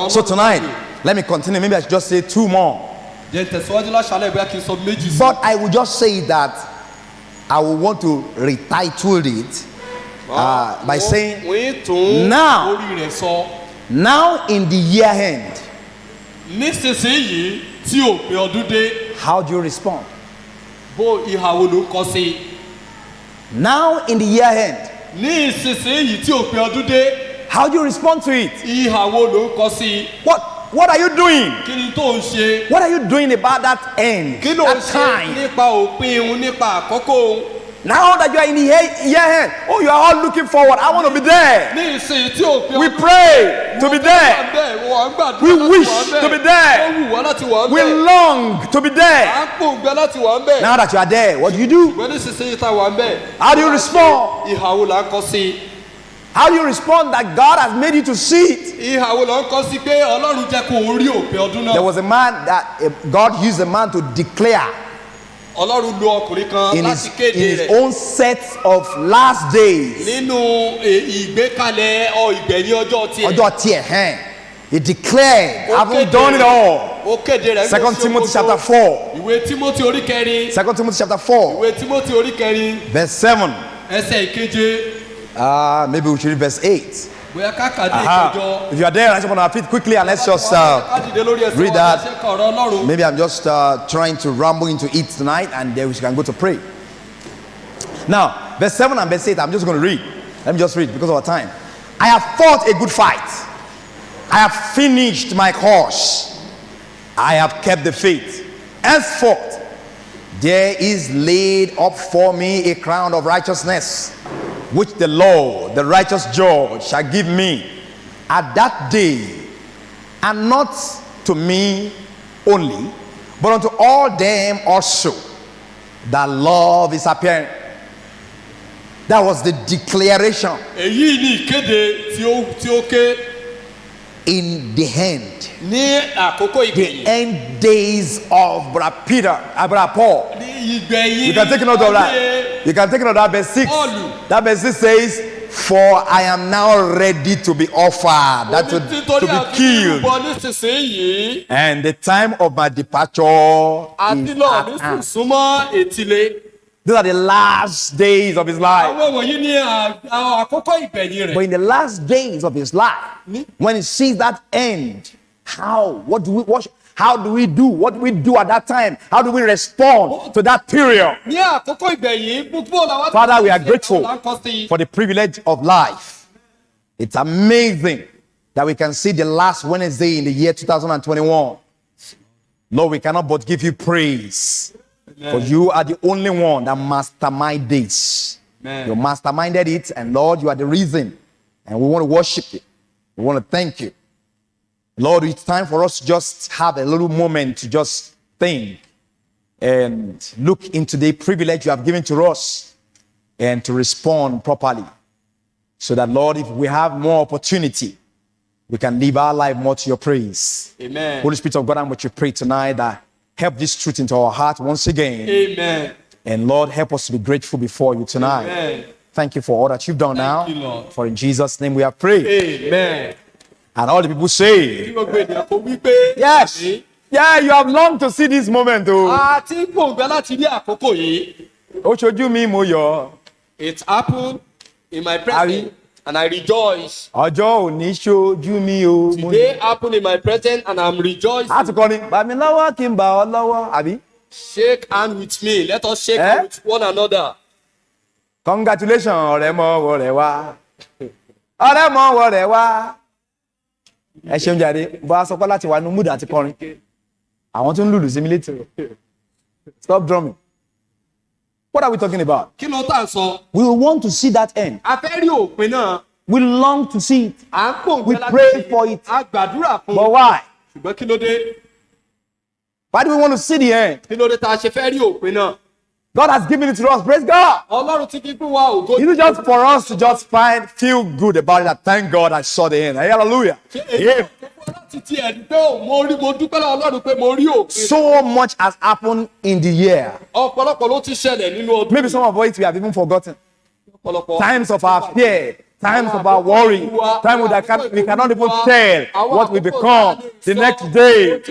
So tonight, let me continue. Maybe I should just say two more. But I will just say that I will want to retitle it by saying, now in the year end, how do you respond? Now in the year end, how do you respond to it? What are you doing? What are you doing about that end? That time? Now that you are in the year end, you are all looking forward. I want to be there. We pray to be there. We wish to be there. We long to be there. Now that you are there, what do you do? How do you respond? How do you respond that God has made you to see it? There was a man that God used a man to declare in his own set of last days. He declared, having done it all. 2 Timothy chapter 4. 2 Timothy chapter 4. Verse 7. Maybe we should read verse 8. If you are there, let's on our feet quickly and let's just read that. Maybe I'm just trying to ramble into it tonight and then we can go to pray. Now, verse 7 and verse 8, I'm just going to read. Let me just read because of our time. I have fought a good fight. I have finished my course. I have kept the faith. Henceforth, there is laid up for me a crown of righteousness, which the Lord, the righteous judge, shall give me at that day, and not to me only, but unto all them also that love is appearing. That was the declaration. In the end, the end days of Brother Peter, Brother Paul. You can take note of that. You can take note of that verse 6. That verse 6 says, for I am now ready to be offered, that to be killed. And the time of my departure is at hand. These are the last days of his life. But in the last days of his life, when he sees that end, how do we do? What do we do at that time? How do we respond to that period? Father, we are grateful for the privilege of life. It's amazing that we can see the last Wednesday in the year 2021. Lord, we cannot but give you praise. For you are the only one that masterminded this. You masterminded it, and Lord, you are the reason. And we want to worship you. We want to thank you. Lord, it's time for us to just have a little moment to just think and look into the privilege you have given to us and to respond properly. So that, Lord, if we have more opportunity, we can live our life more to your praise. Amen. Holy Spirit of God, I'm what you pray tonight that help this truth into our heart once again. Amen. And Lord, help us to be grateful before you tonight. Amen. Thank you for all that you've done now. You, Lord. For in Jesus' name we have prayed. Amen. And all the people say, yes. Yeah, you have longed to see this moment. It happened in my presence and I rejoice. Today happened in my presence and I'm rejoicing. Shake hand with me. Let us shake hand with one another. Congratulations. Stop drumming. What are we talking about? We want to see that end. We long to see it. We pray for it. But why? Why do we want to see the end? God has given it to us. Praise God. It's not just for us to just feel good about it. That thank God I saw the end. Hallelujah. Yeah. So much has happened in the year. Maybe some of it we have even forgotten. Times of our fear, Times of our worry, times that we cannot even tell what we become the next day.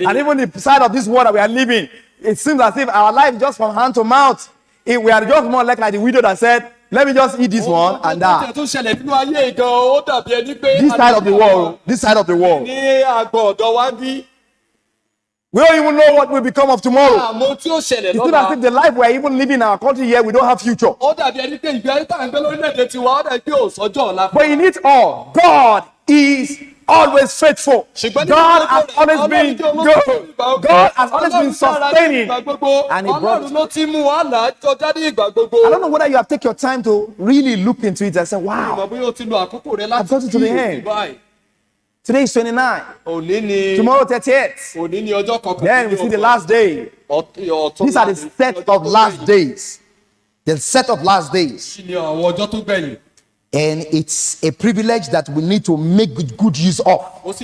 And even the side of this world that we are living, it seems as if our life is just from hand to mouth. If we are just more like the widow that said, let me just eat this one and that. This side of the world, this side of the world. We don't even know what will become of tomorrow. It's not as if the life we are even living in our country here, we don't have future. But in it all, God is always faithful. God has always been good. God has always been sustaining. And He brought I don't know whether you have taken your time to really look into it and say, wow, I've got it to the end. Today is 29. Tomorrow 38. Then we see the last day. These are the set of last days. The set of last days. And it's a privilege that we need to make good use of. It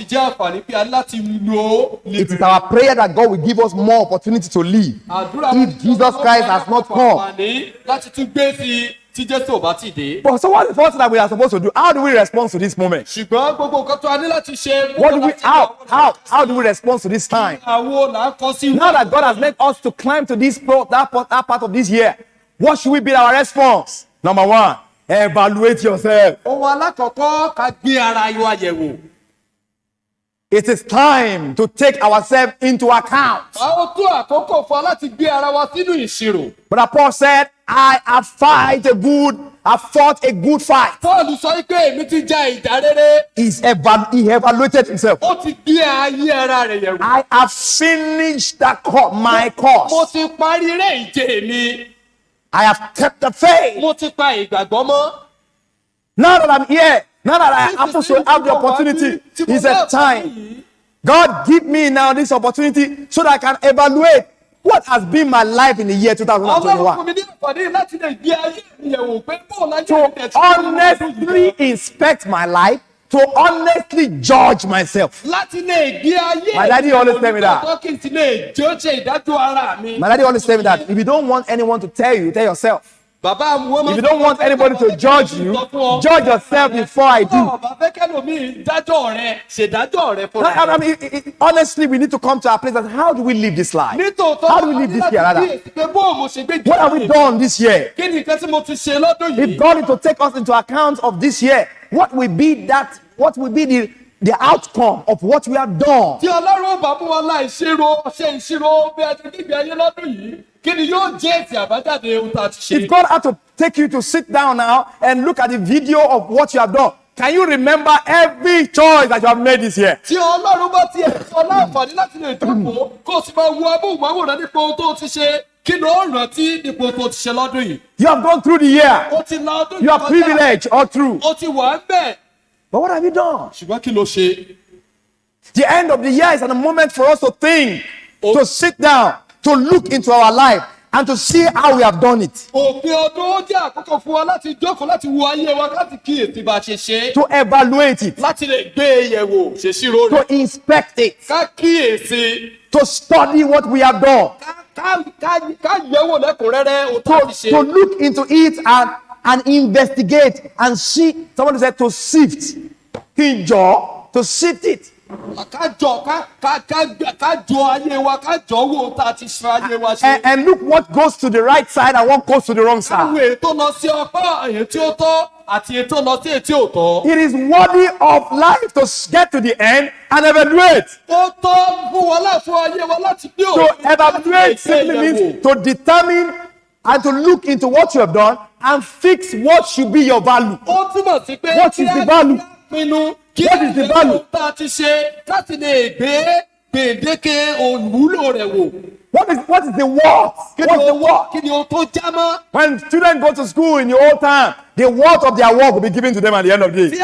is our prayer that God will give us more opportunity to live. If Jesus Christ has not come. But so what is the first thing that we are supposed to do? How do we respond to this moment? What do we how do we respond to this time? Now that God has made us to climb to this that part of this year, what should be our response? Number one, evaluate yourself. It is time to take ourselves into account. But Paul said, I have fought a good fight. He evaluated himself. I have finished my course. I have kept the faith. Now that I'm here, now that I happen to have the opportunity, it's a time. God give me now this opportunity so that I can evaluate what has been my life in the year 2021. To honestly inspect my life, to honestly judge myself. My daddy always tell me that. My daddy always tell me that if you don't want anyone to tell you, tell yourself. If you don't want anybody to judge you, judge yourself before I do. I mean, honestly, we need to come to our place and how do we live this life? How do we live this year? What have we done this year? If God is to take us into account of this year, what will be the outcome of what we have done? If God had to take you to sit down now and look at the video of what you have done, can you remember every choice that you have made this year? You have gone through the year. You are privileged all through. But what have you done? The end of the year is a moment for us to think, to sit down, to look into our life and to see how we have done it. To evaluate it. To inspect it. To study what we have done. To look into it and investigate and see. Somebody said to sift. To sift it. And look what goes to the right side and what goes to the wrong side. It is worthy of life to get to the end and evaluate. To evaluate simply means to determine and to look into what you have done and fix what should be your value. What is the value? What is the value? What is the worth? What's the worth? When students go to school in the old time, the worth of their work will be given to them at the end of the day.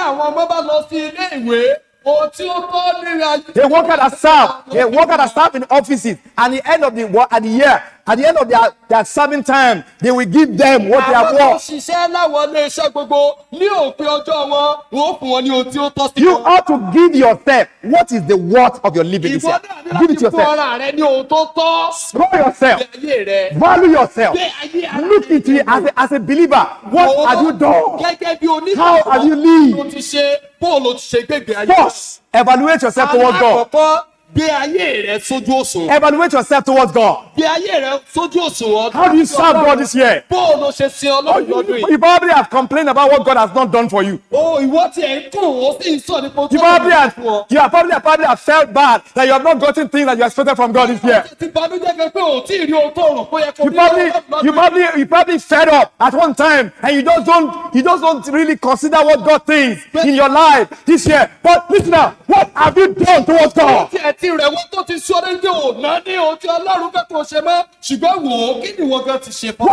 They work at a staff. They work at a staff in offices. And at the end of the year, at the end of their serving time, they will give them what they have àwọn tó worked. ṣiṣẹ́ láwọn ilé iṣẹ́ gbogbo ní òpin ọjọ́ wọn wọ́n fún wọn ní ohun tí ó tọ́ sí You wọn. ought to give yourself what is the worth of your living this ìwọ year. náà ní Give it láti to fún yourself. ara rẹ ní ohun tó tọ́. Know yourself. Gbé ayé rẹ. Value yourself. Gbé ayé ara Look rẹ. into it as a believer. What have you done? Gẹ́gẹ́ bí onígbàgbọ́. How have you lived? Bó ti ṣe bóòlù ti ṣe gbégbé ayé. First, evaluate yourself towards God. Alákọ̀ọ́kọ́ gbé ayé rẹ sójú òṣùwọ̀n. Evaluate yourself towards God. Gbé ayé rẹ sójú òṣùwọ̀n. How do you serve God this year? Bóòlù ṣe sin Ọlọ́run lọ́dún yìí. You probably have complained about what God has not done for you. O ìwọ tí ẹ̀ ń kùn ó sì ń sọ nípa ojú You probably have felt bad that you have not gotten things that you expected from God this year. ti banújẹ́ kan pé ò tí ì rí ohun tó rò pé ó yẹ kó You probably fed up at one time and you just don't really consider what God thinks in your life this year. But listen now, what have you done towards God? tí ẹ ti rẹ̀ wọ́n tó ti sọ ní ò ná ní ohun tí Ọlọ́run fẹ́ kó ṣe mọ́ ṣùgbọ́n wò ó kí ni wọ́n gan ti ṣe fún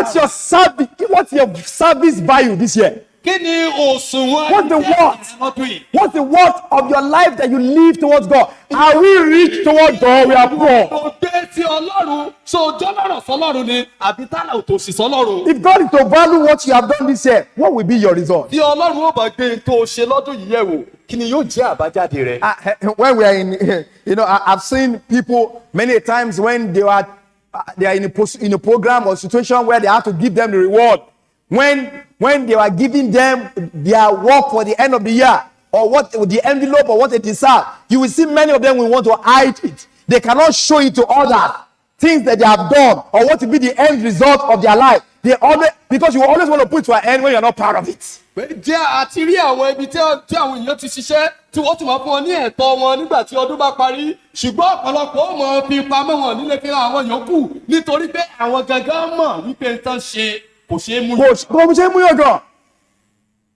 What's your service value this year? kí ni òṣùwọ̀n What's the worth? lọ́dún yìí? What's the worth of your life that you live towards God? Are we rich towards God? We are poor. Kò dé ti Ọlọ́run so jọ́lọ́rọ̀ sọlọ́run ni àbí tálà ò tó sì sọlọ́run. If God is to value what you have done this year, what will be your result? Tí Ọlọ́run ó bá gbé tó ṣe lọ́dún yìí yẹ̀ wò kí ni yóò jẹ́ àbájáde rẹ̀? When we are in, I've seen people many times when they are in a program or situation where they have to give them the reward. When they are giving them their work for the end of the year, or what the envelope or what they deserve, you will see many of them will want to hide it. They cannot show it to others. Things that they have done or what will be the end result of their life. Because you always want to put to an end when you're not proud of it. Jẹ́ àti rí àwọn ibi tí àwọn èèyàn ti ṣiṣẹ́ tí wọ́n ti máa fún wọn ní ẹ̀tọ́ wọn nígbà tí ọdún bá parí ṣùgbọ́n ọ̀pọ̀lọpọ̀ ó mọ̀ fi pamọ́ wọn nílé fi hàn àwọn yòókù nítorí pé àwọn gangan mọ̀ wípé nǹkan ṣe kò ṣeé mú yọ. Kò ṣe é mú yọ̀gàn.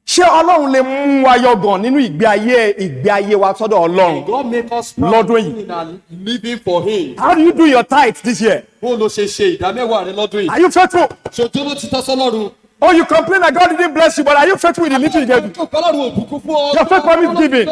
Ṣé Ọlọ́run lè mú wa yọ̀gàn nínú ìgbé ayé wa sọ́dọ̀ Ọlọ́run God make us lọ́dún yìí? and living for him. How do you do your tithe this year? Bó ló ṣe ṣe ìdámẹ́wàá rẹ lọ́dún yìí? Are you faithful? Ṣòjó ló ti tọ́ sọ́lọ́run. Oh, you complain that God didn't bless you, but are you faithful in the little he gave you? Ọlọ́run ò bùkún fún ọ. Your faith promise giving.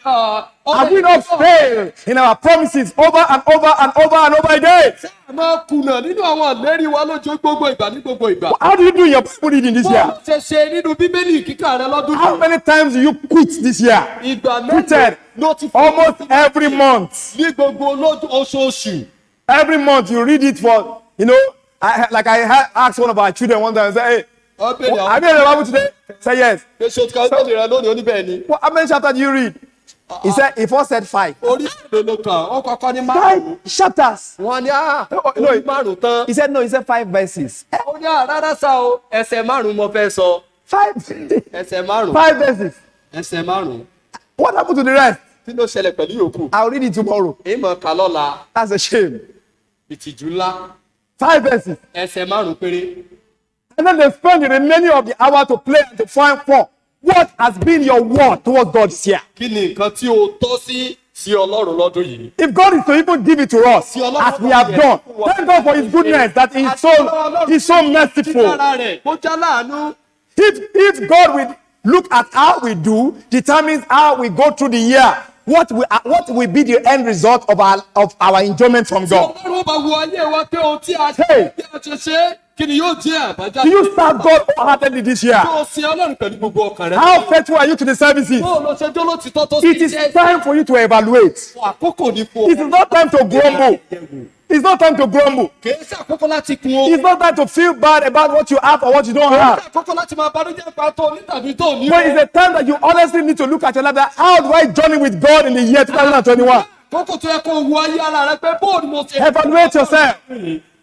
Have we not failed in our promises over and over and over and over again? Ṣé máa kùnà nínú àwọn ìlérí wa lójó gbogbo ìgbà ní gbogbo ìgbà? How do you do your Bible reading this Bó year? ló ṣe ṣe nínú Bíbélì kíkà rẹ lọ́dún How yìí? many times do you quit this year? Ìgbà Quitted ló ti fún almost every month. ní gbogbo oṣooṣù. Every month you read it for, I asked one of our children one time, I said, hey, have you read the Bible today? Say yes. Èso tí ká ló lè rẹ lónìí oníbẹ̀ ni. How many chapters do you read? He first said 5. Orí èdè ló kàn, ó kọ́kọ́ ní 5 márùn-ún. chapters. Wọ́n ní No, orí márùn-ún tán. He said 5 verses. Ó ní rárá sá o, ẹsẹ̀ márùn-ún mo fẹ́ sọ. 5 Ẹsẹ̀ márùn-ún. 5 verses. Ẹsẹ̀ márùn-ún. What happened to the rest? Kí ló ṣẹlẹ̀ pẹ̀lú yòókù? I'll read it tomorrow. Ìmọ̀ kà lọ́la, That's a shame. ìtìjú ńlá. 5 verses. Ẹsẹ̀ márùn-ún péré. And then they spend the remaining of the hour to play and to find for what has been your word towards God this year. Kí ni nǹkan tí o tọ́ sí Ọlọ́run lọ́dún yìí? If God is to even give it to us, as we have done, thank God for His goodness that He's so merciful. Lára rẹ̀ kó já láàánú. If God will look at how we do, determines how we go through the year, what will be the end result of our enjoyment from God? Ọlọ́run bá wo ayé wa pé ohun tí a ṣe Hey. bí a ṣe ṣe kí ni yóò jẹ́ àbájáde? Do you serve God wholeheartedly this year? Kí o sin Ọlọ́run pẹ̀lú gbogbo ọkàn rẹ. How faithful are you to the services? Bó o lọ ṣe jó lótìtọ́ tó It is jẹ́ time for you to evaluate. àkókò ní fún It is not time to grumble. It's not time to grumble. Kì í ṣe àkókò láti kun o. It's not time to feel bad about what you have or what you don't Kì í have. ṣe àkókò láti máa banújẹ́ pa tó ní tàbí tó ní. But it's a time that you honestly need to look at your life. That how do I journey with God in the year 2021? Àkókò tó yẹ kó wo ayé ara rẹ pé bó o ni mo ṣe. Evaluate yourself.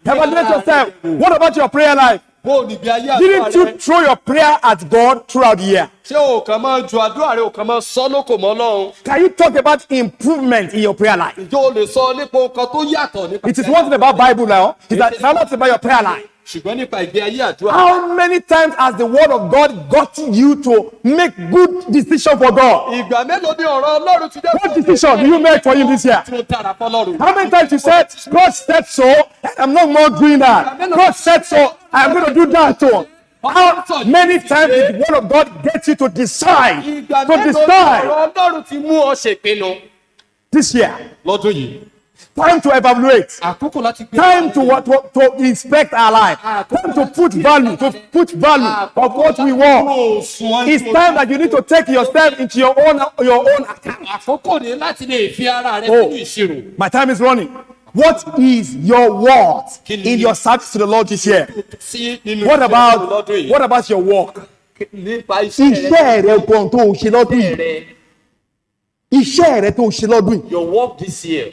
Evaluate yourself. What about your prayer life? Bó o ní bí ayé àdúrà Didn't you rẹ. throw your prayer at God throughout the year? Ṣé o kàn máa ju àdúrà rẹ o kàn máa sọ lóko mọ́ Ọlọ́run? Can you talk about improvement in your prayer life? Ǹjẹ́ o lè sọ nípa nǹkan tó yàtọ̀ nípa It is one thing about Bible now. It's not about your prayer life. ṣùgbọ́n nípa ìgbé ayé àdúrà. How many times has the word of God got you to make good decision for God? Ìgbà mélòó ni ọ̀rọ̀ Ọlọ́run ti dé? What decision do you make for him this year? Tí ó dára fọ́lọ́run. How many times you said, God said so, and I'm not more doing that. God said so, I'm going to do that too. How many times did the word of God get you to decide? Ìgbà To mélòó ni decide ọ̀rọ̀ Ọlọ́run ti mú ọ ṣèpinnu this year. lọ́dún yìí? Time to evaluate. Àkókò láti gbé. Time to inspect our life. Time to put value of what we want. It's time that you need to take yourself into your own account. Àkókò ní láti lè fi ara rẹ sínú ìṣirò. My time is running. What is your worth in your service to the Lord this year? What about your work? Iṣẹ́ rẹ gan tó o ṣe lọ́dún yìí. Iṣẹ́ rẹ tó o ṣe lọ́dún yìí. Your work this year.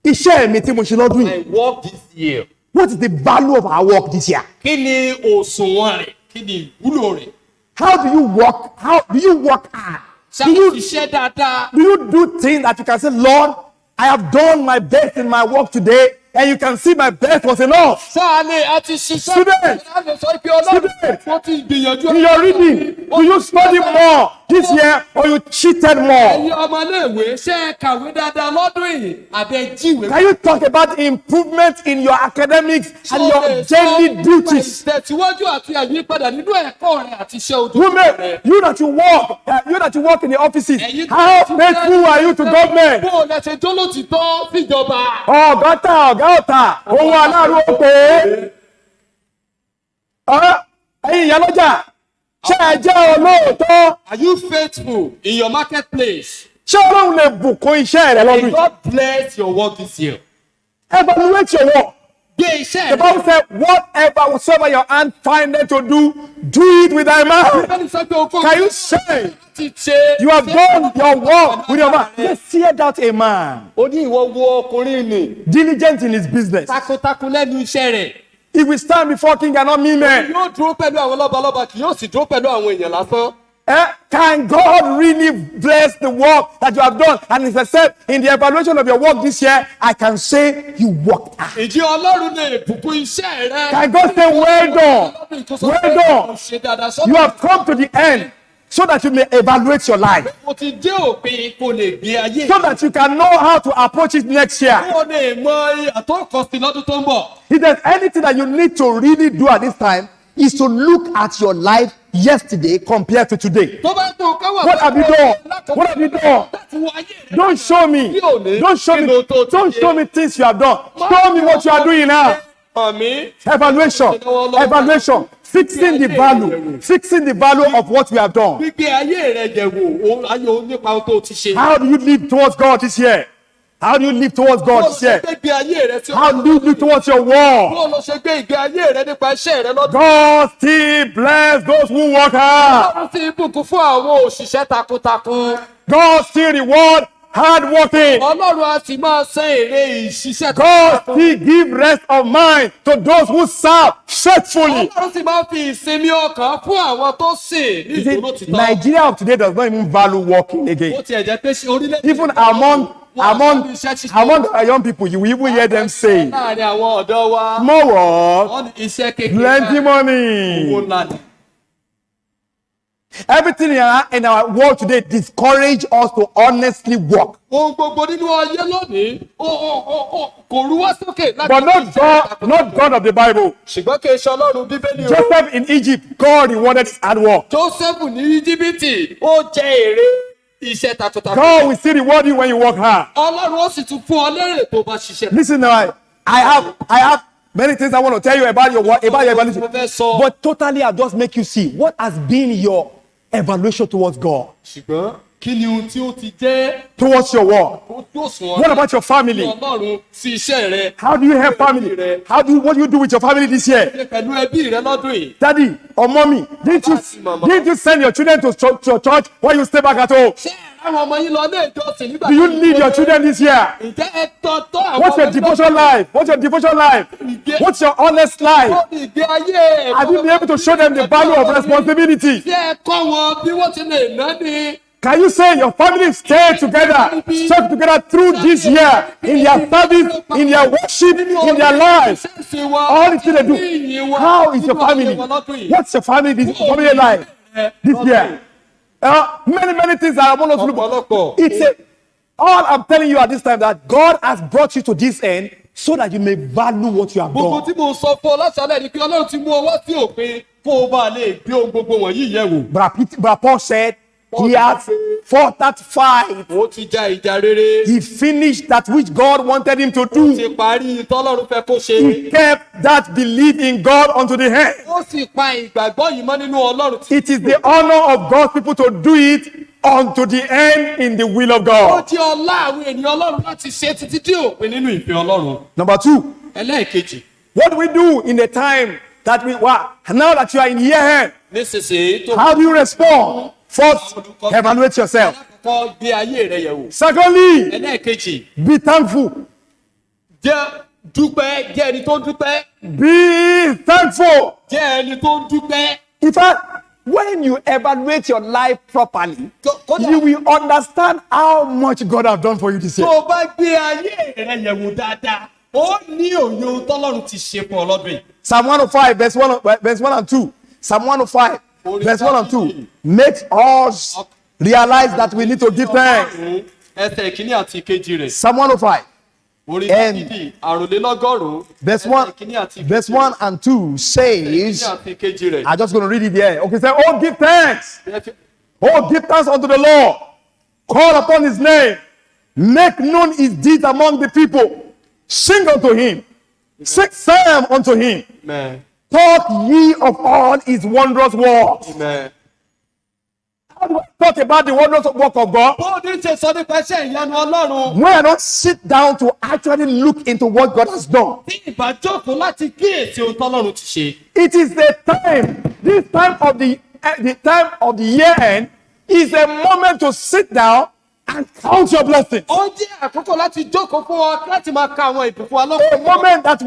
Iṣẹ́ mi tí mo ṣe lọ́dún yìí. My work this year. What is the value of our work this year? Kí ni òṣùwọ̀n rẹ̀? Kí ni ìwúlò rẹ̀? How do you work? How do you work hard? Ṣé o ṣiṣẹ́ dáadáa? Do you do things that you can say, Lord, I have done my best in my work today, and you can see my best was enough? Sáàlì àti ṣiṣẹ́. Students, Students, in your reading, do you study more this year or you cheated more? Ẹ̀yin ọmọléèwé ṣé ẹ kàwé dáadáa lọ́dún yìí àbí ẹ jíwèé? Can you talk about improvement in your academics and your daily duties? Tẹ̀síwájú àti àyípadà nínú ẹ̀kọ́ rẹ̀ àti iṣẹ́ ojú rẹ̀. You that you work in the offices, how faithful are you to government? Bó o lẹ ṣe jólótìtọ́ síjọba. Ọ̀gá ọ̀tá, ohun aláàrú òpè. Ẹ̀yin ìyálọ́jà, ṣé ẹ jẹ́ olóòótọ́? Are you faithful in your marketplace? Ṣé Ọlọ́run lè bùkún iṣẹ́ rẹ lọ́dún May yìí? God bless your work this year. Evaluate your work. Gbé iṣẹ́ The Bible said, whatsoever your hand findeth to do it with thy mind. Can you say you have done your work with your mind? Let's hear that a man. Ó ní ìwọ wo ọkùnrin ni. Diligent in his business. Takuntakun lẹ́nu iṣẹ́ rẹ̀. He will stand before king and not me men. Yóò dúró pẹ̀lú àwọn lọ́balọ́ba kì yóò sì dúró pẹ̀lú àwọn èèyàn lásán. Can God really bless the work that you have done? And as I said, in the evaluation of your work this year, I can say you worked hard. Ìjì Ọlọ́run lè bùkún iṣẹ́ rẹ. Can God say, well done? You have come to the end so that you may evaluate your life. Mo ti dé òpin kò lè gbé ayé. So that you can know how to approach it next year. Kó o lè mọ àtọ́kọ̀sí lọ́dún tó ń bọ̀. If there's anything that you need to really do at this time, is to look at your life yesterday compared to today. What have you done? What have you done? Don't show me. Don't show me things you have done. Show me what you are doing now. Evaluation. Fixing the value of what we have done. How do you live towards God this year? How do you live towards God this year? How do you live towards your world? God still bless those who work hard. God still reward hard working. God still give rest of mind to those who serve faithfully. Nigeria of today does not even value working again. Even among our young people, you will even hear them say, more work, plenty money. Everything in our world today discourage us to honestly work. But not God of the Bible. Joseph in Egypt, God rewarded his hard work. God will still reward you when you work hard. Listen now, I have many things I want to tell you about your work, about your evaluation. But totally I'll just make you see what has been your evaluation towards God. Towards your work. What about your family? How do you help family? What do you do with your family this year? Daddy or mommy, didn't you send your children to church while you stay back at home? Do you lead your children this year? What's your devotion life? What's your honest life? Have you been able to show them the value of responsibility? Can you say your family stay together, stuck together through this year in their service, in their worship, in their lives? All the things they do. How is your family? What's your family life this year? Many things that I want us to look. All I'm telling you at this time that God has brought you to this end so that you may value what you have done. But Paul said, He has fought that fight. Ó ti ja ìjà rere. He finished that which God wanted him to Ó ti do. parí tọ́lọ́run fẹ́ kó ṣe. He kept that belief in God unto the end. Ó sì pa ìgbàgbọ́ yìí mọ́ nínú Ọlọ́run. It is the honor of God's people to do it unto the end in the will of Ó God. jẹ́ ọlá àwọn ènìyàn Ọlọ́run láti ṣe títí tí òpin nínú ìfẹ́ Ọlọ́run. Number 2, Ẹlẹ́ẹ̀kejì. what do we do in the time that we were, now that you are in year end? Nísinsìnyí tó How do you respond? First, evaluate yourself. kọ́ gbé ayé rẹ yẹ̀ wò. Secondly, Ẹlẹ́ẹ̀kejì. be thankful. Jẹ́ dúpẹ́, jẹ́ ẹni tó ń dúpẹ́. Be thankful. Jẹ́ ẹni tó ń dúpẹ́. In fact, when you evaluate your life properly, Kódà you will understand how much God has done for you this tó year. o bá gbé ayé rẹ yẹ̀ wò dáadáa, ó ní òye ohun tọ́lọ́run ti ṣe fún ọ lọ́dún yìí. Psalm 105, verse 1 and 2. Psalm 105, verse 1 and 2 makes us realize that we need to give thanks. Ẹsẹ̀ ìkíní àti ìkejì rẹ̀. Psalm 105, Orin And- Dáfídì àròlélọ́gọ́rùn-ún. verse 1, Ẹsẹ̀ ìkíní àti verse 1 and 2 says, ìkíní àti ìkejì rẹ̀. I'm just going to read it here. Okay, say, oh, give thanks. Oh, give thanks unto the Lord. Call upon his name. Make known his deeds among the people. Sing unto him. Sing psalm unto him. Amen. Talk ye of all his wondrous works. Amen. How do I talk about the wondrous work of God? Bó ní ṣe sọ nípa iṣẹ́ ìyanu Ọlọ́run. When I don't sit down to actually look into what God has done. Tí ìbájókòó láti kíyèsí ohun tọ́lọ́run ti ṣe. It is a time, this time of the time of the year end is a moment to sit down and count your blessings. Ó jẹ́ àkókò láti jókòó fún ọ láti máa ka àwọn ìbùkún wa A lọ́kọ̀ọ́. moment that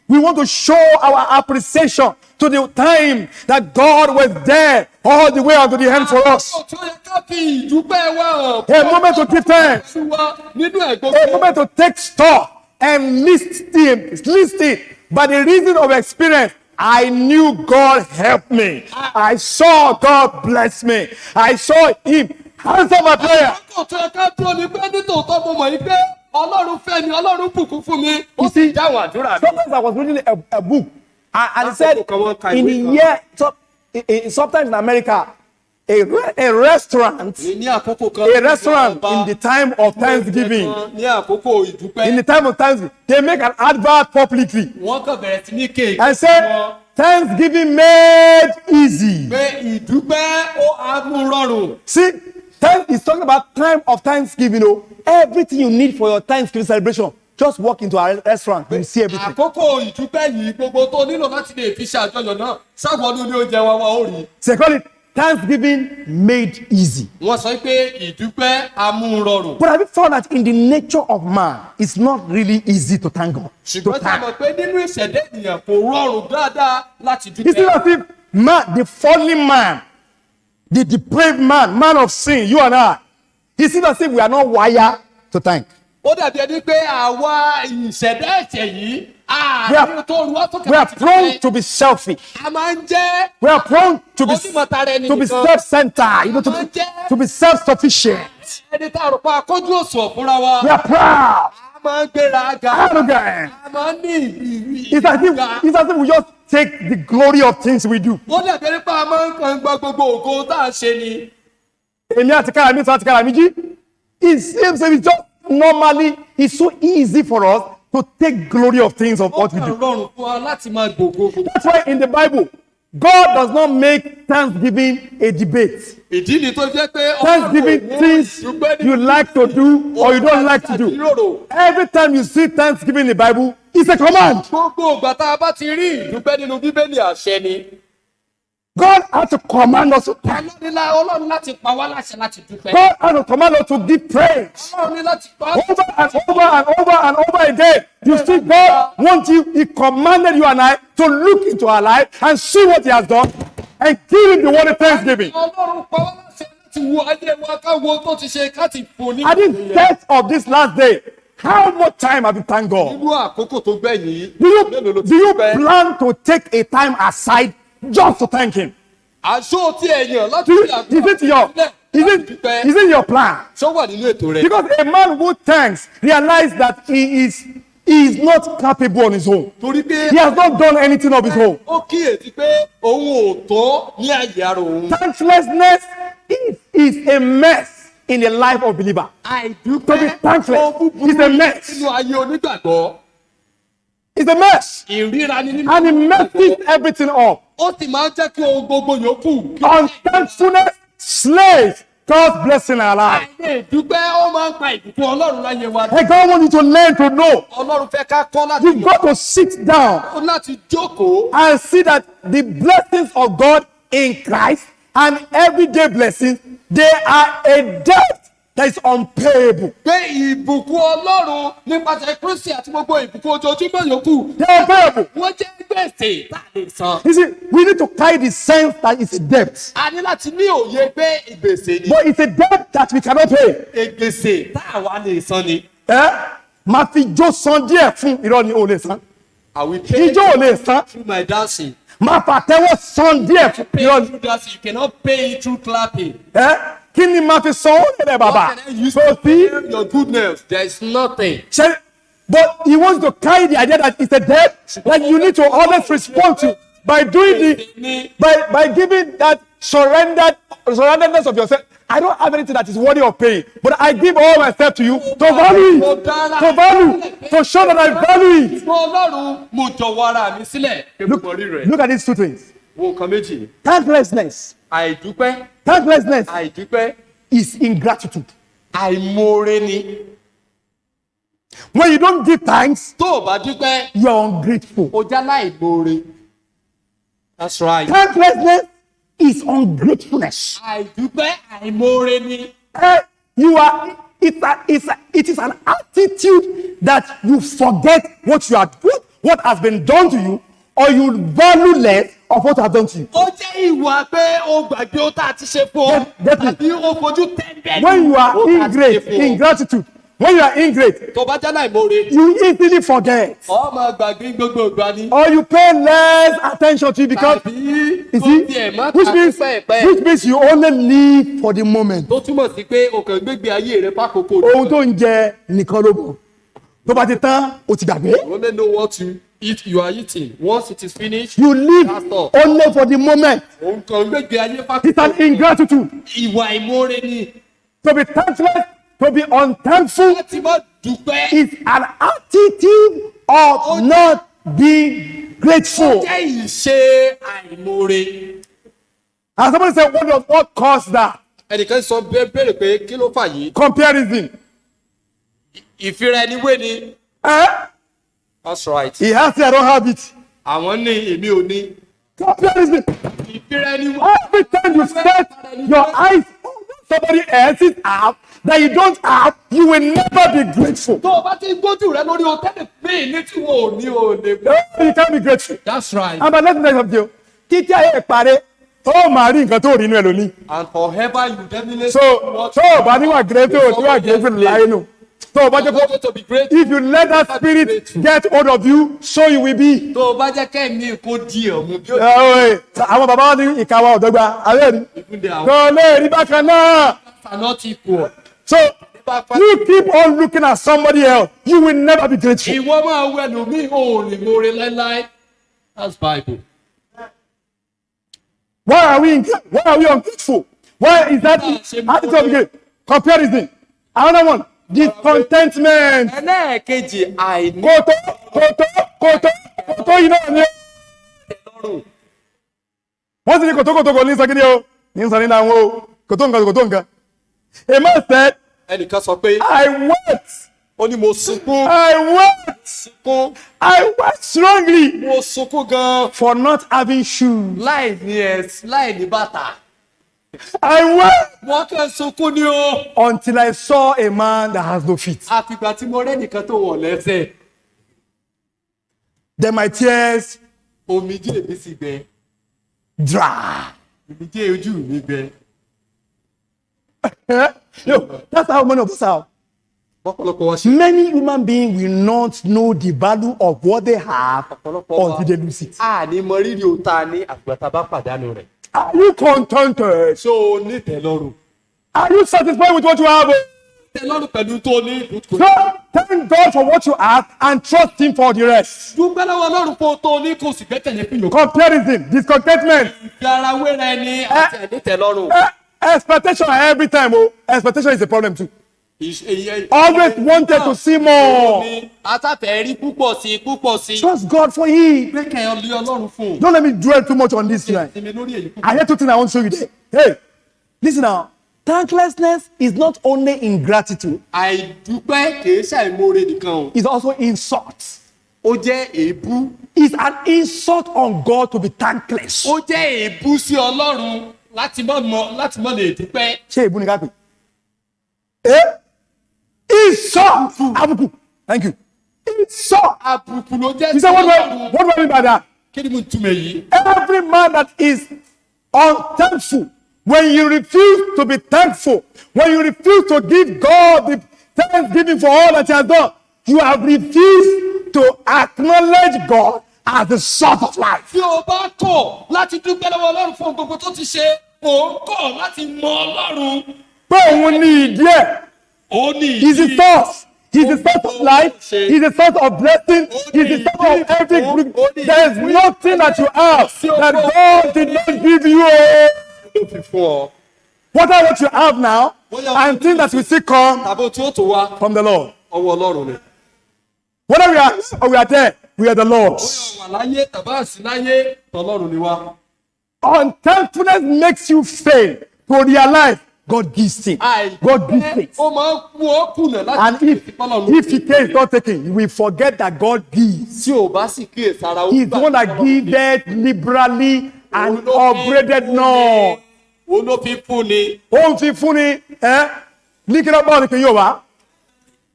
we want to show our appreciation to the time that God was there all the way unto the end for us. Àkókò tí ó yẹ ká fi ìdúpẹ́ wa hàn. A moment to give thanks. Fún wa nínú A ẹ̀gbọ́n. moment to take stock and list it by the reason of experience. I knew God helped me. I saw God bless me. I saw him answer my prayer. Àkókò tí ó yẹ ká dúró ní pé nítòótọ́ mo mọ̀ yí pé Ọlọ́run fẹ́ mi, Ọlọ́run bùkún fún mi. Ó You sì see, dáhùn àdúrà mi. sometimes I was reading a book and it said in the year, sometimes in America, a restaurant Ní àkókò kan. in the time of Thanksgiving, Ní àkókò ìdúpẹ́. in the time of Thanksgiving, they make an advert publicly Wọ́n kàn bẹ̀rẹ̀ sí ní kéèkì. and say, Thanksgiving made easy. Pé ìdúpẹ́ ó á mú rọrùn. See, it's talking about time of Thanksgiving. You know, everything you need for your Thanksgiving celebration, just walk into a restaurant, you see everything. Àkókò ìdúpẹ́ yìí gbogbo tó nílò láti lè fi ṣe àjọyọ̀ náà ṣàgbọ́n ní oúnjẹ wa wá ó rí. They call it Thanksgiving made easy. Wọ́n sọ pé ìdúpẹ́ á mú rọrùn. But have you found that in the nature of man, it's not really easy to thank God? To Ṣùgbọ́n tí a thank. mọ̀ pé nínú ìṣẹ̀dá ènìyàn kò rọrùn dáadáa láti It's dúpẹ́. not as if man, the fallen man, the depraved man of sin, you and I, it's not as if we are not wired to thank. Ó dàbí ẹni pé àwa ìṣẹ̀dá ẹ̀ṣẹ̀ yìí àárín tó rú ọ́tọ́kẹ́ We are láti prone dúpẹ́. to be selfish. A máa ń jẹ́ We are prone to be onímọ̀tara ẹni nìkan. self-centered, to be self-sufficient. Ẹni tá a rò pa akójú òṣùwọ̀n fúnra wa. We are proud, A máa ń gbéra ga. arrogant. A máa ń ní It's as if we just take the glory of things we do. Ó dàbí ẹni pé a máa ń kàn gba gbogbo ògo tá a ṣe ni. Èmi àti kára mi sọ àti kára mi jí. It seems it's just normally, it's so easy for us to take glory of things of Ó what we kàn do. rọrùn fún wa láti máa gbògo. That's why in the Bible, God does not make Thanksgiving a debate. Ìdí ni tó jẹ́ pé Thanksgiving things you like to do or you don't like to do. Every time you see Thanksgiving in the Bible, it's a command. Gbogbo ìgbà tá a bá ti rí ìdúpẹ́ nínú Bíbélì àṣẹ ni. God had to command us to thank. Ọlọ́run láti pa wá láṣẹ láti dúpẹ́. God had to command us to give praise. Ọlọ́run ní láti pa wá. Over and over and over and over again. You see, God wants you, He commanded you and I to look into our life and see what He has done and give Him the word of thanksgiving. Ọlọ́run pa wá láṣẹ láti wo ayé wa ká wo tó ti ṣe ká ti fò ní. At the death of this last day, how much time have you thanked God? Nínú àkókò tó gbẹ̀yìn yìí. Do you plan to take a time aside just to thank Him? Aṣọ tí ẹ̀yàn láti Is it your plan? Ṣó wà nínú ètò rẹ̀? Because a man who thanks realizes that he is he is not capable on his own. torí pé He has not done anything of his own. ó kíyèsí pé òun ò tó ní àyè ara òun. Thanklessness is a mess in the life of believer. To be àìdúpẹ́ thankless ó búburú is a mess. nínú ayé onígbàgbọ́. It's a mess. ìríra ni nínú And it messes everything up. ó sì máa ń jẹ́ kí ohun gbogbo yòókù. Unthankfulness slays God's blessing in our life. àìlè dúpẹ́ ó máa ń pa ìbùkún Ọlọ́run láyé wa. Hey, God wants you to learn to know. Ọlọ́run fẹ́ ká kọ́ láti You've got to sit down ó láti jókòó. and see that the blessings of God in Christ and everyday blessings, they are a debt that is unpayable. pé ìbùkún Ọlọ́run nípasẹ̀ Kristi àti gbogbo ìbùkún ojoojúmọ́ yòókù. They are unpayable. wọ́n jẹ́ gbèsè tá a lè san. You see, we need to carry the sense that it's a debt. a ní láti ní òye pé ìgbèsè ni. But it's a debt that we cannot pay. ìgbèsè tá a wá lè san ni. Máa fi ijó san díẹ̀ fún irọ́ ni o lè san. I will pay Ijó ò lè san. through my dancing. Máa fàtẹ́wọ́ san díẹ̀ fún Pay irọ́ ni. through dancing. You cannot pay it through clapping. Kí ni máa fi san ó lè bàbá? What can I use So to see, pay your goodness? There is nothing. but he wants to carry the idea that it's a debt that you need to always respond to by doing by giving that surrenderedness of yourself. I don't have anything that is worthy of paying, but I give all myself to you to value it, to show that I value it. Ọlọ́run mo jọ̀wọ́ ara mi sílẹ̀. Look at these two things. Wo nǹkan méjì. Thanklessness Àìdúpẹ́ is ingratitude. àìmoore ni. When you don't give thanks, tó o bá dúpẹ́ you are ungrateful. o já láìmoore. That's right. Thanklessness is ungratefulness. àìdúpẹ́ àìmoore ni. It is an attitude that you forget what has been done to you, or you value less of what has done to you. ó jẹ́ ìwà pé o gbàgbé ó tá a ti ṣe fún ọ. Definitely. tàbí o fojú tẹ́ńbẹ́lú. When you are ó tá a ti ṣe fún ọ. ingratitude, when you are ingrate, tó bá já láìmoore. you easily forget, ọ máa gbàgbé gbogbo ìgbà ni. or you pay less attention to it because tàbí you tó see, tiẹ̀ má which ta means pẹ́ẹ́pẹ́. you only live for the moment. tó túmọ̀ sí pé o kàn gbégbé ayé rẹ pákókó. Ohun tó ń jẹ nìkan ló mọ̀. Tó bá ti tán, o ti gbàgbé. you only know what you are eating. Once it is finished. You live that's all. only for the moment. òun kàn gbégbé ayé It's pákókó. an ingratitude. ìwà ìmoore ni. To be thankful, to be unthankful láti má dúpẹ́. is an attitude of not being grateful. jẹ́ ìṣe àìmoore. And somebody said, what caused that? ẹnìkan sọ béèrè pé kí ló fà yìí. Comparison. ìfira ẹni wé ni. That's right. He has it, I don't have it. àwọn ní èmi ò ní. Comparison. ìfira ẹni wé. Every time you set your eyes on somebody else's app that you don't have, you will never be grateful. tó o bá ti gbójú rẹ lórí hòtẹ́ẹ̀lì pé ní tí wọn ò ní o lè. No, you can't be grateful. That's right. And but let me tell you something. Títí ayé ìparí, ó máa rí nǹkan tó rí inú ẹ lónìí. and forever you definitely. So, tó o bá níwà grateful, tó wà grateful láyé nù. Tó o bá jẹ́ kó, to be great. if you let that spirit get hold of you, so you will be. tó o bá jẹ́ kẹ́mi kó di ọ̀mù bí ó Àwọn bàbá wọn ní ìka wa ọ̀dọ́gba, àárẹ̀ rí. ti àwọn Kò lè rí bákan náà. are not equal. So, you keep on looking at somebody else, you will never be grateful. ìwọ máa wẹ lómi ò lè mọ̀ọ́rẹ́ láíláí. That's Bible. Why are we ungrateful? Why is that attitude of great? Comparison. Another one, discontentment. ẹlẹ́ẹ̀kejì àìní. Kòtó yìí náà ni. Wọ́n sì ní kòtó ní sọ́kìdí o, ní sọ ní àwọn o, kòtó nǹkan. A man said, ẹnìkan sọ pé I wept. ó ní mo sunkún. I wept strongly mo sunkún gan. for not having shoes. láì ní bàtà. I wept wọ́n kàn sunkún ni o. until I saw a man that has no feet. àfìgbà tí mo rẹ́ nìkan tó wọ̀ lẹ́sẹ̀. Then my tears omijé mi sì gbẹ. dry. omijé ojú mi gbẹ. That's how many of us are. ọ̀pọ̀lọpọ̀ wọ́n ṣe. Many human beings will not know the value of what they have until they lose it. a ní mọ rírì ohun tá a ní àfìgbà tá a bá pàdánù rẹ̀. Are you contented? so nítẹ̀lọ́rùn. Are you satisfied with what you have? tẹ́ lọ́rùn pẹ̀lú tó ní. So thank God for what you have and trust Him for the rest. dúpẹ́ lọ́wọ́ Ọlọ́run fún tó ní kò sì gbẹ́kẹ̀lé fún yòókù. Comparison, discontentment, ìfi ara wéra ẹni àti ẹ̀nítẹ̀lọ́rùn. expectation every time. Oh, expectation is a problem too. Always wanted to see more. Atàfẹ́ rí púpọ̀ sí púpọ̀ sí. Trust God for it. Gbẹ́kẹ̀lé Ọlọ́run fún. Don't let me dwell too much on this line. Sinmi lórí èyí púpọ̀. I hear two things I want to show you there. Hey, listen now. Thanklessness is not only ingratitude, Àìdúpẹ́ kìí ṣàìmoore nìkan o. it's also insult. Ó jẹ́ èébú. It's an insult on God to be thankless. Ó jẹ́ èébú sí Ọlọ́run láti mọ̀ lè dúpẹ́. Ṣé èébú ni ká pè? Insult. Àbùkù. Thank you. Insult. Àbùkù ló jẹ́ You sí say Ọlọ́run. what do I mean by that? Kí ni mo túmọ̀ èyí? Every man that is unthankful, when you refuse to be thankful, when you refuse to give God the thanksgiving for all that He has done, you have refused to acknowledge God as the source of life. Tí o bá kọ̀ láti dúpẹ́ lọ́wọ́ Ọlọ́run fún gbogbo tó ti ṣe, ò ń kọ̀ láti mọ Ọlọ́run. Pé òun ní ìdí ẹ̀. Ó ní He's the source. He's the source of life. He's the source of blessing. He's the source of every good. There is nothing that you have that God did not give you. Whatever what you have now, and things that will still come tàbí tí ó tó wá from the Lord. ọwọ́ Ọlọ́run ni. Whether we are or we are there, we are the Lord's. Wà láyé tàbí àsì láyé tọ́lọ́run ni wá. Unthankfulness makes you fail to realize God gives things. God gives things. Ó máa ń kú ó kùnà láti And if the care is not taken, you will forget that God gives. tí ò bá sì kíyè sára ó He's the one that giveth liberally and upbraided not. Ó ló fi fún ni. Ó ń fi fún ni ní kí ló bá ọ̀rìn kì yóò wá.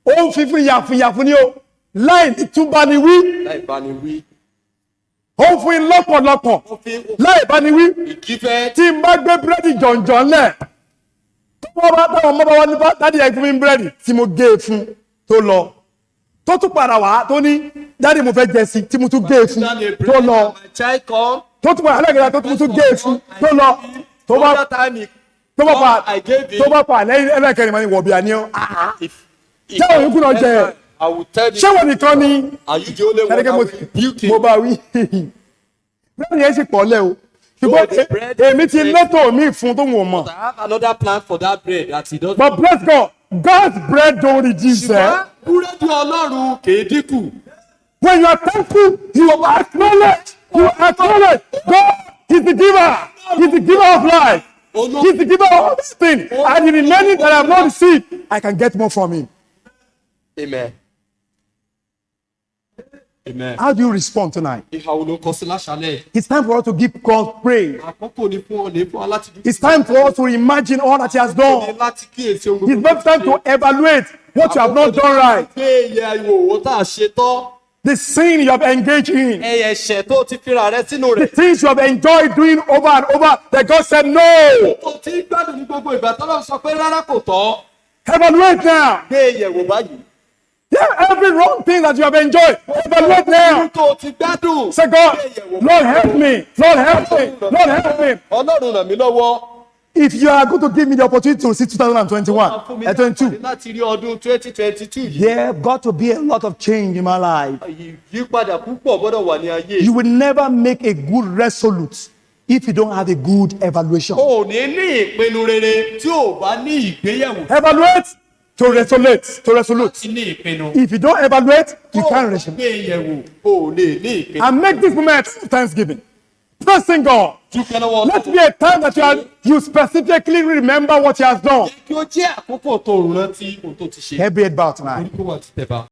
Ó ń fi fún yàfùnyàfùn ni o. Láì ní túbá ni wí. Láì bá ni wí. Ó ń fún yín lọ́pọ̀lọpọ̀. Láì bá ni wí. Ìkífẹ́. Tí n bá gbé búrẹ́dì jọ̀ǹjọ̀ǹ lẹ̀. Táwọn ọmọ bá wá ní dádì ẹ̀ fún mi búrẹ́dì tí mo gé e fún tó lọ. Tó tún padà wá tó ní dádì mo fẹ́ jẹ sí tí mo tún gé e fún tó lọ. Tó tún padà lẹ́gẹ̀dẹ̀ tó tún gé e fún tó lọ. Tó bá pa lẹ́yìn ẹlẹ́kẹ̀rin máa ń wọ̀ bí i àníyàn. Ṣé òun yìí kúrò jẹ ẹ̀? Ṣé wọ́n nìkan ni? Ẹ̀rẹ́gẹ́ mo bá wí. Bẹ́ẹ̀ni yẹn sì pọ̀ lẹ́ o. Ṣùgbọ́n èmi ti lẹ́tọ̀ mi fún tó wọ̀n mọ̀. I have another plan for that bread that he doesn't. But bless God, God's bread don't reduce. Ṣùgbọ́n búrẹ́dì Ọlọ́run kìí dínkù. When you are thankful, you acknowledge God is the giver. He's the giver of life. He's the giver of everything. And the remaining that I have not received, I can get more from Him. Amen. Amen. How do you respond tonight? Ìhàwọ̀ ló kọ sí láṣálẹ̀. It's time for us to give God praise. Àkókò ni fún ọ ní fún ọ láti dúpẹ́. It's time for us to imagine all that He has done. Láti kíyèsí ohun It's not time to evaluate what you have not done right. Pé iye ìwòwò tá a ṣe tán. The sin you have engaged in. Ẹyẹ ẹ̀ṣẹ̀ tó ti fira rẹ sínú The rẹ̀. things you have enjoyed doing over and over that God said no. Tó ti gbádùn ní gbogbo ìgbà tọ́lọ́ sọ pé rárá kò tọ́. Evaluate now. Gbé ìyẹ̀wò báyìí. Yeah, every wrong thing that you have enjoyed. Evaluate now. Tó ti gbádùn. Say, God, Lord help me. Lord help me. Lord help me. Ọlọ́run ràn mí lọ́wọ́. If you are going to give me the opportunity to see 2021 and 22, Láti rí ọdún 2022 yìí. there have got to be a lot of change in my life. Ìyípadà púpọ̀ gbọ́dọ̀ wà ní ayé. You will never make a good resolute if you don't have a good evaluation. O ní ìpinnu rere tí o bá ní ìgbéyẹ̀wò. Evaluate to resolute. Láti ní ìpinnu. If you don't evaluate, you can't resolute. Ìgbéyẹ̀wò o lè ní ìpinnu. And make this moment of thanksgiving. Praising God. Let it be a time that you specifically remember what He has done. Kí ó jẹ́ àkókò tó rántí ohun tó ti ṣe. Heavy head bow tonight. Orúkọ wa ti tẹ̀ bá.